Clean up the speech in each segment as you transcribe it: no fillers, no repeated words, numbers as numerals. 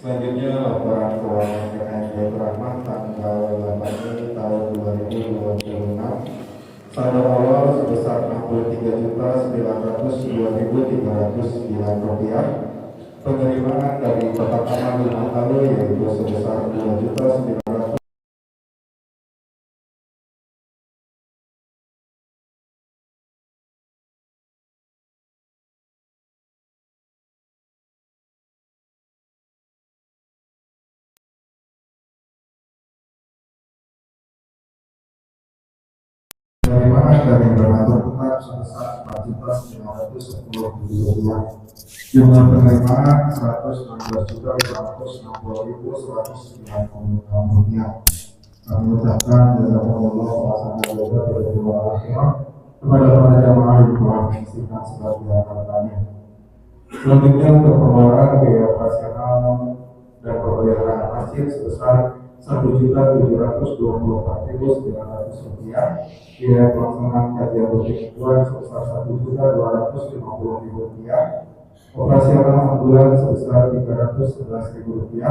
Selanjutnya laporan keuangan PKN Rahman tanggal 8 Mei tahun 2026. Saldo awal sebesar Rp63.902.309. Penerimaan dari kotak amal 5 lalu yaitu sebesar Rp2.900.000. Penerimaan dari donatur tetap sebesar Rp4.910.000. Jumlah penerimaan Rp112.560.196. Kami ucapkan jazakumullah khairan kepada para jamaah yang telah menyaksikan sebagian hartanya. Selanjutnya untuk pengeluaran biaya operasional dan pemeliharaan masjid sebesar Rp1.724.900, biaya pelaksanaan kajian rutin kedua sebesar Rp1.250.000, operasional ambulan sebesar Rp311.000,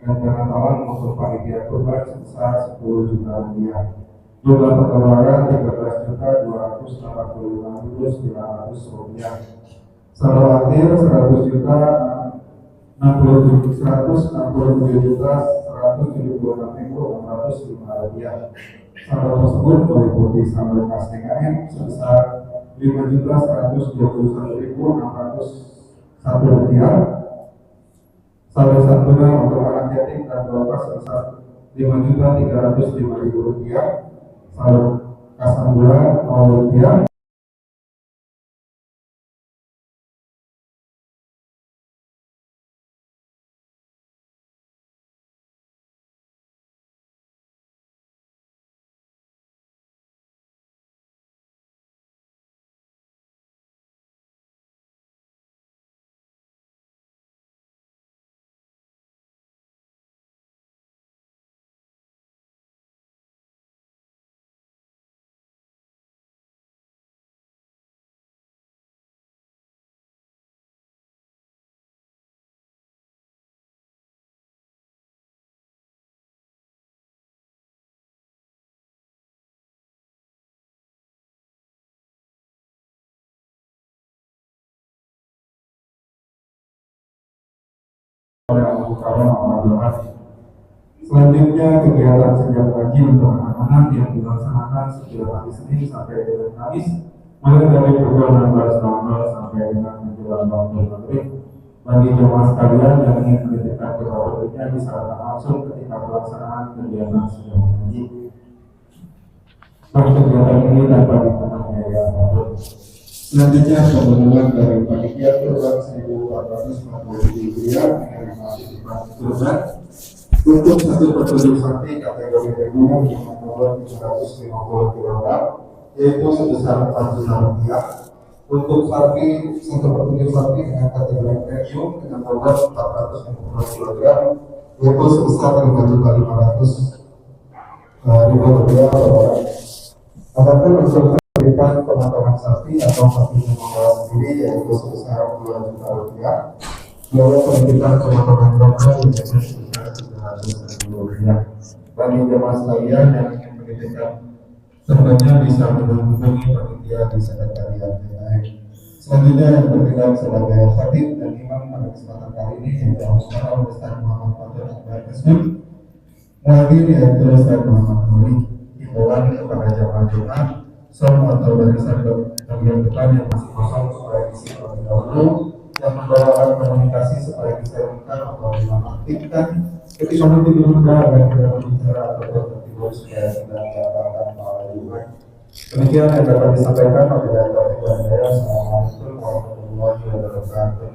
dan penatalan untuk panitia kurban sebesar Rp10 juta. Jumlah pengeluaran Rp13.285.900. Saldo akhir Rp100.167.176.605. Saldo tersebut meliputi saldo kas TKN sebesar Rp5.121.601. Saldo santunan untuk anak yatim dan duafa sebesar Rp5.305.000. Saldo kas ambulan Rp0. Selanjutnya kegiatan sejak pagi untuk anak-anak yang dilaksanakan setiap hari Senin sampai dengan Kamis, mulai dari pukul 16.00 sampai dengan menjelang waktu maghrib. Bagi jemaah sekalian yang ingin menitipkan kebawahannya bisa datang langsung ketika pelaksanaan kegiatan sejak pagi. Kegiatan ini dapat ditenang biaya apapun. Selanjutnya pembunuhan dari panitia kurban 1450 Hijriah menerima titipan kurban untuk satu petunjuk sakti kategori reguler dengan nomor 350 kg yaitu sebesar Rp4 juta. Untuk sapi satu petunjuk sakti dengan kategori premium dengan nomor 450 kg yaitu sebesar Rp5.500.000 per orang. Adapun untuk penerimaan pemotongan sapi atau sapi membawa sendiri yaitu sebesar Rp2 juta. Biaya pendidikan pemotongan domba yaitu sebesar Rp300.000. Bagi jemaah sekalian yang ingin menitipkan semuanya bisa menghubungi panitia di sekretariat PKN. Selanjutnya yang bertindak sebagai khatib dan imam pada kesempatan kali ini yaitu Ustaz Muhammad Fatul Akbar Kasbul, muadzin yaitu Ustaz Muhammad Nuri. Himbauan kepada jamaah Jumat, som atau barisan bagian depan yang masih kosong supaya diisi terlebih dahulu, yang membawakan komunikasi supaya diseringkan atau dinonaktifkan ketika nanti dibuka dan tidak berbicara atau tertidur supaya tidak mencatatkan malah Jumat. Demikian yang dapat disampaikan oleh Dr. Iwan Daya. Assalamualaikum warahmatullahi wabarakatuh.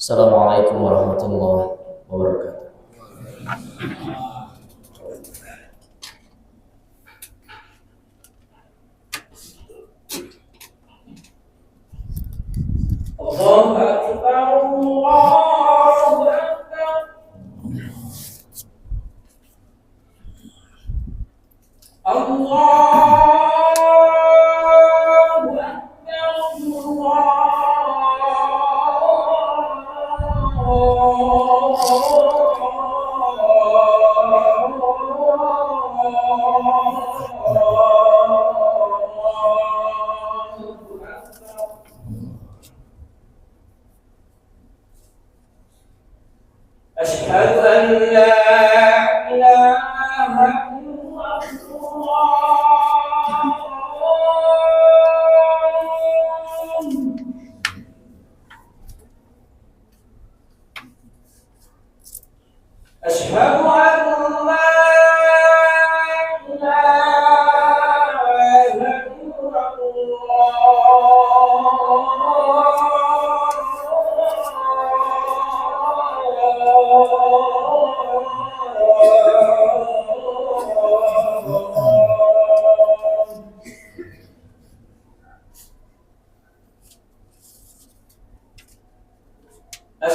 Assalamualaikum warahmatullahi wabarakatuh. Allahu Akbar, Allahu Akbar. أشهد أن لا إله إلا الله. أشهد أن لا إله إلا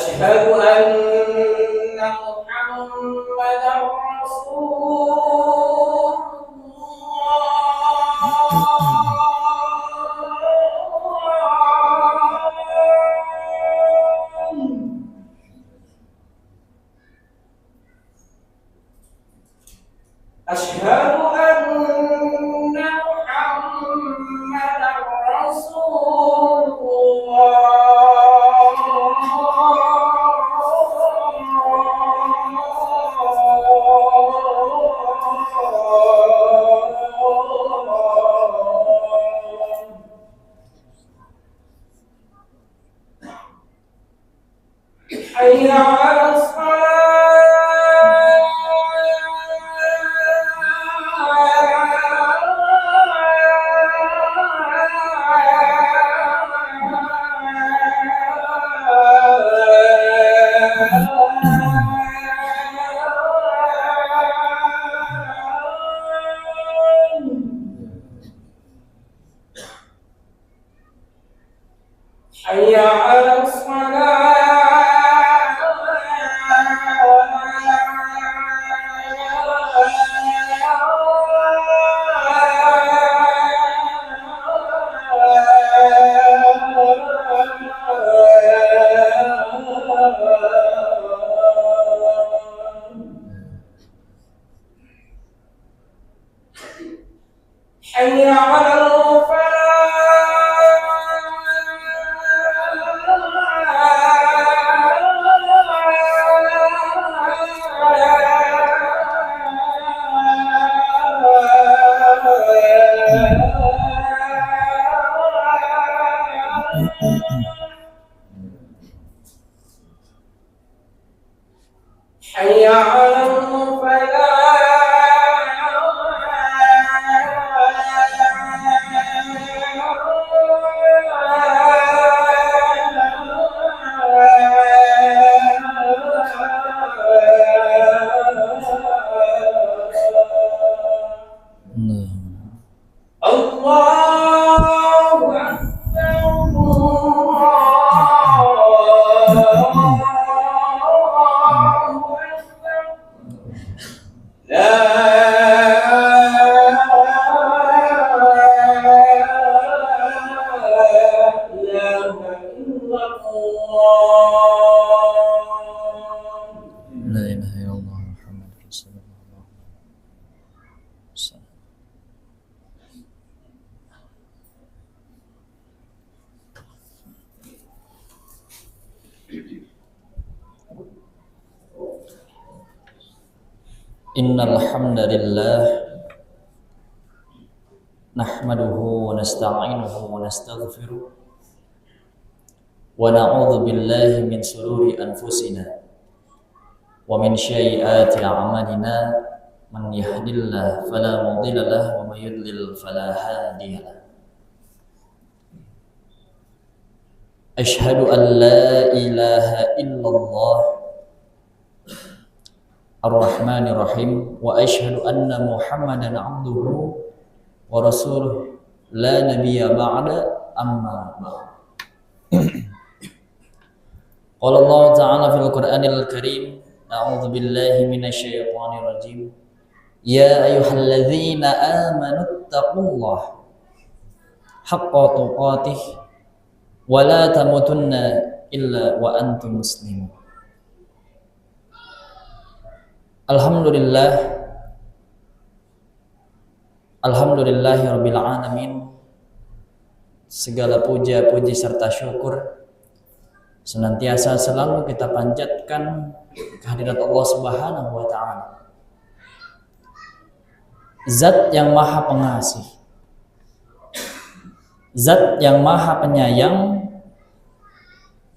أشهد أن محمدا رسول الله. أشهد أن محمدا رسول حي على حي على حي على حي على الفلاح. La ilaha illallah Muhammad Rasulullah. Innal hamdalillah nahmaduhu wa nasta'inuhu wa nastaghfiruh wa na'udzu billahi min shururi anfusina wa min sayyiati a'malina man yahdihillahu fala mudilla lahu wa may yudlil fala hadiya lahu. Asyhadu an la ilaha illallah Ar-Rahmanir Rahim wa asyhadu anna Muhammadan abduhu wa rasuluh la nabiyya ba'da amma ba'd. Qala Allah Ta'ala fil Qur'anil Karim, a'udzu billahi minasy syaithanir rajim. Ya ayyuhalladzina amanu taqullaha haqqa tuqatih wa la tamutunna illa wa antum muslimun. Alhamdulillahi rabbil alamin. Segala puja, puji serta syukur senantiasa selalu kita panjatkan kehadirat Allah Subhanahu wa taala. Zat yang Maha Pengasih, Zat yang Maha Penyayang,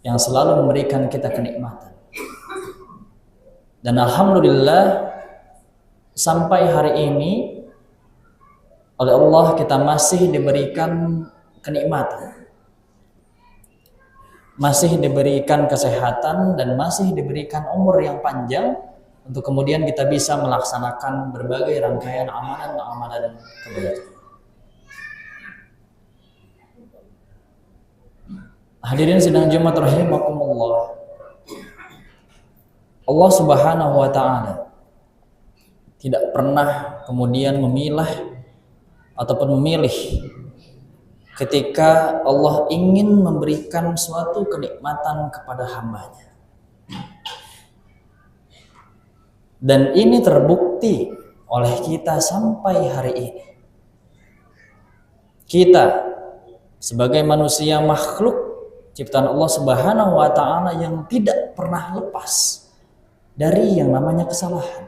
yang selalu memberikan kita kenikmatan. Dan alhamdulillah sampai hari ini oleh Allah kita masih diberikan kenikmatan, masih diberikan kesehatan, dan masih diberikan umur yang panjang untuk kemudian kita bisa melaksanakan berbagai rangkaian amalan-amalan kebaikan. Hadirin sidang Jumat rahimakumullah. Allah Subhanahu wa taala tidak pernah kemudian memilah ataupun memilih ketika Allah ingin memberikan suatu kenikmatan kepada hambanya. Dan ini terbukti oleh kita sampai hari ini. Kita sebagai manusia makhluk ciptaan Allah Subhanahu wa taala yang tidak pernah lepas dari yang namanya kesalahan,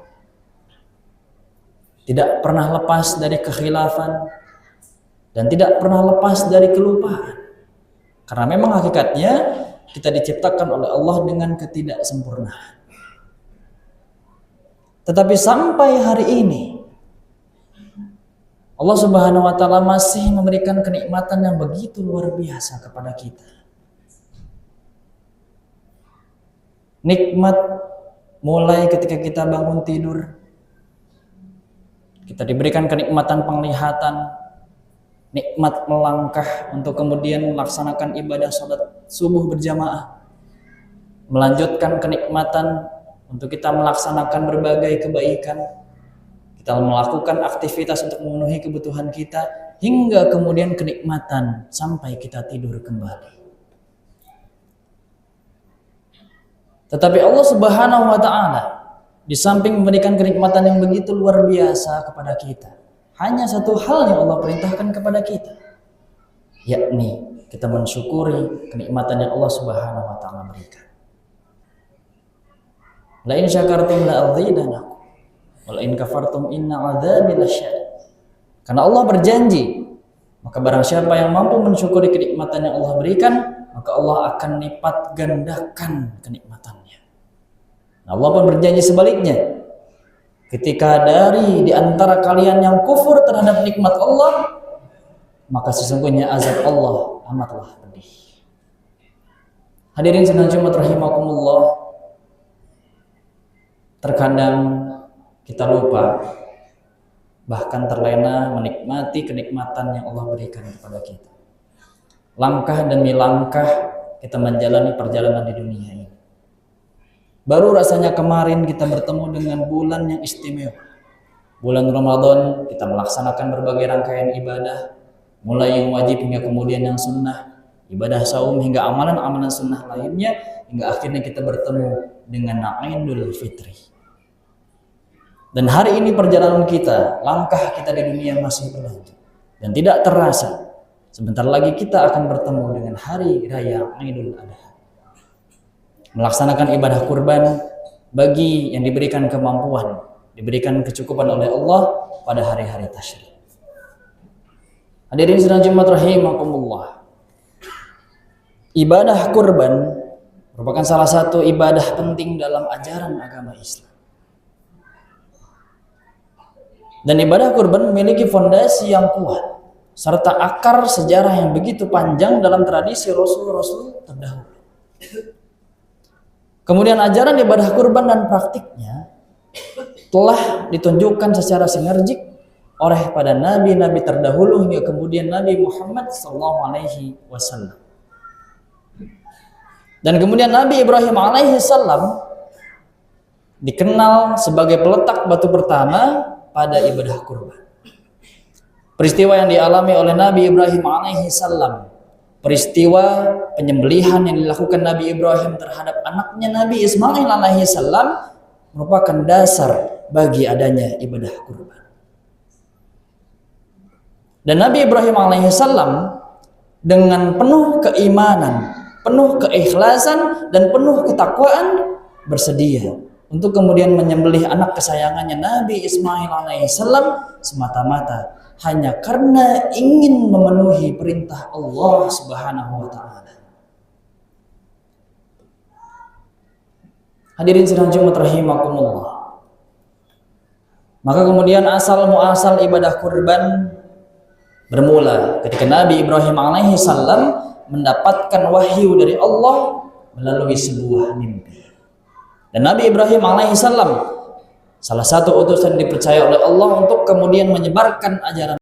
tidak pernah lepas dari kekhilafan, dan tidak pernah lepas dari kelupaan. Karena memang hakikatnya kita diciptakan oleh Allah dengan ketidaksempurnaan. Tetapi sampai hari ini Allah Subhanahu wa taala masih memberikan kenikmatan yang begitu luar biasa kepada kita. Nikmat mulai ketika kita bangun tidur, kita diberikan kenikmatan penglihatan, nikmat melangkah untuk kemudian melaksanakan ibadah salat subuh berjamaah, melanjutkan kenikmatan untuk kita melaksanakan berbagai kebaikan, kita melakukan aktivitas untuk memenuhi kebutuhan kita, hingga kemudian kenikmatan sampai kita tidur kembali. Tetapi Allah Subhanahu wa taala di samping memberikan kenikmatan yang begitu luar biasa kepada kita, hanya satu hal yang Allah perintahkan kepada kita, yakni kita mensyukuri kenikmatan yang Allah Subhanahu wa taala berikan. La in syakartum la azidannakum wa la in kafartum inna adzabi lasyadid. Karena Allah berjanji, maka barang siapa yang mampu mensyukuri kenikmatan yang Allah berikan, maka Allah akan lipat gandakan kenikmatannya. Nah, Allah pun berjanji sebaliknya. Ketika dari antara kalian yang kufur terhadap nikmat Allah, maka sesungguhnya azab Allah amatlah pedih. Hadirin sidang Jumat rahimakumullah. Terkadang kita lupa, bahkan terlena menikmati kenikmatan yang Allah berikan kepada kita. Langkah demi langkah kita menjalani perjalanan di dunia ini. Baru rasanya kemarin kita bertemu dengan bulan yang istimewa, bulan Ramadan kita melaksanakan berbagai rangkaian ibadah, mulai yang wajib hingga kemudian yang sunnah, ibadah saum hingga amalan-amalan sunnah lainnya, hingga akhirnya kita bertemu dengan Idul Fitri. Dan hari ini perjalanan kita, langkah kita di dunia masih berlanjut, dan tidak terasa sebentar lagi kita akan bertemu dengan hari raya Idul Adha, melaksanakan ibadah kurban bagi yang diberikan kemampuan, diberikan kecukupan oleh Allah pada hari-hari tasyrik. Hadirin sidang Jumat rahimakumullah. Ibadah kurban merupakan salah satu ibadah penting dalam ajaran agama Islam. Dan ibadah kurban memiliki fondasi yang kuat serta akar sejarah yang begitu panjang dalam tradisi Rasul-Rasul terdahulu. Kemudian ajaran ibadah kurban dan praktiknya telah ditunjukkan secara sinergik oleh pada nabi-nabi terdahulu hingga kemudian Nabi Muhammad SAW. Dan kemudian Nabi Ibrahim alaihissalam dikenal sebagai peletak batu pertama pada ibadah kurban. Peristiwa yang dialami oleh Nabi Ibrahim alaihissalam, peristiwa penyembelihan yang dilakukan Nabi Ibrahim terhadap anaknya Nabi Ismail alaihissalam merupakan dasar bagi adanya ibadah kurban. Dan Nabi Ibrahim alaihissalam dengan penuh keimanan, penuh keikhlasan dan penuh ketakwaan bersedia untuk kemudian menyembelih anak kesayangannya Nabi Ismail alaihissalam semata-mata hanya karena ingin memenuhi perintah Allah Subhanahu wa taala. Hadirin sidang Jumat rahimakumullah. Maka kemudian asal muasal ibadah kurban bermula ketika Nabi Ibrahim alaihissalam mendapatkan wahyu dari Allah melalui sebuah mimpi. Dan Nabi Ibrahim alaihissalam salah satu utusan dipercaya oleh Allah untuk kemudian menyebarkan ajaran